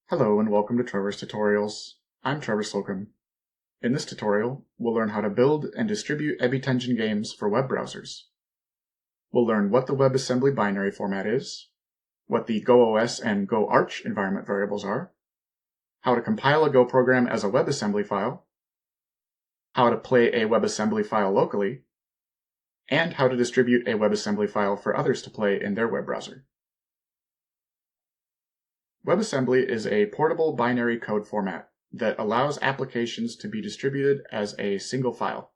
Hello and welcome to Trevor's Tutorials. I'm Trevor Slocum. In this tutorial, we'll learn how to build and distribute EbiTengen games for web browsers. We'll learn what the WebAssembly binary format is, what the GoOS and GoArch environment variables are, how to compile a Go program as a WebAssembly file, how to play a WebAssembly file locally, and how to distribute a WebAssembly file for others to play in their web browser. WebAssembly is a portable binary code format that allows applications to be distributed as a single file.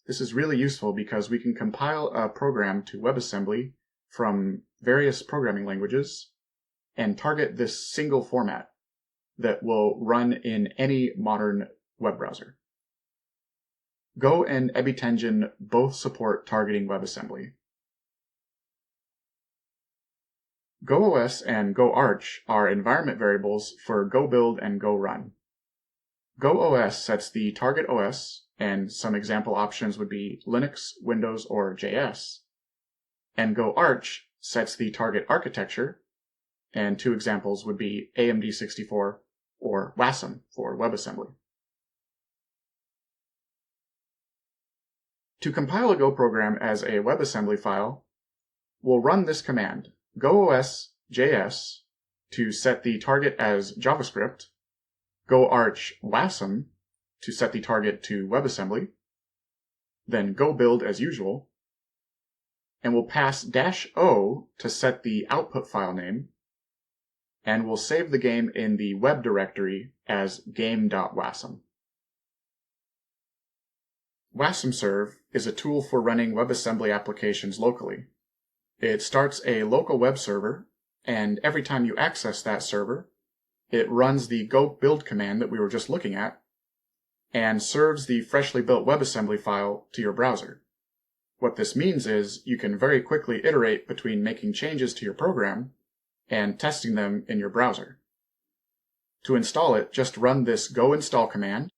This is really useful because we can compile a program to WebAssembly from various programming languages and target this single format that will run in any modern web browser. Go and EbiTengen both support targeting WebAssembly. GoOS and GoArch are environment variables for GoBuild and GoRun. GoOS sets the target OS, and some example options would be Linux, Windows, or JS. And GoArch sets the target architecture, and two examples would be AMD 64 or Wasm for WebAssembly. To compile a Go program as a WebAssembly file, we'll run this command, GoOS.js, to set the target as JavaScript, GoArch Wasm to set the target to WebAssembly, then GoBuild as usual, and we'll pass -o to set the output file name, and we'll save the game in the web directory as game.wasm. WasmServe is a tool for running WebAssembly applications locally. It starts a local web server, and every time you access that server, it runs the go build command that we were just looking at, and serves the freshly built WebAssembly file to your browser. What this means is you can very quickly iterate between making changes to your program and testing them in your browser. To install it, just run this go install command,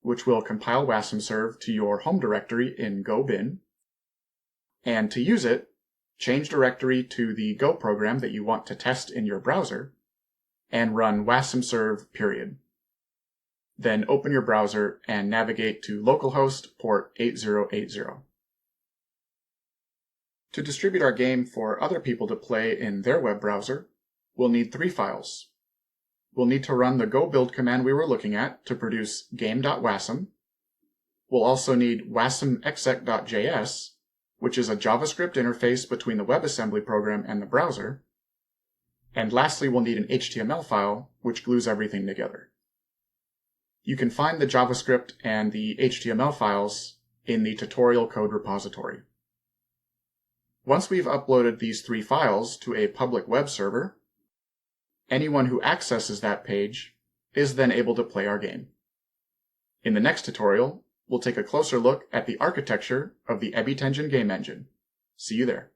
which will compile WasmServe to your home directory in GoBin, and to use it, change directory to the Go program that you want to test in your browser, and run wasmserve period. Then open your browser and navigate to localhost port 8080. To distribute our game for other people to play in their web browser, we'll need three files. We'll need to run the go build command we were looking at to produce game.wasm. We'll also need wasmexec.js, which is a JavaScript interface between the WebAssembly program and the browser. And lastly, we'll need an HTML file, which glues everything together. You can find the JavaScript and the HTML files in the tutorial code repository. Once we've uploaded these three files to a public web server, anyone who accesses that page is then able to play our game. In the next tutorial, we'll take a closer look at the architecture of the EbiTengen game engine. See you there.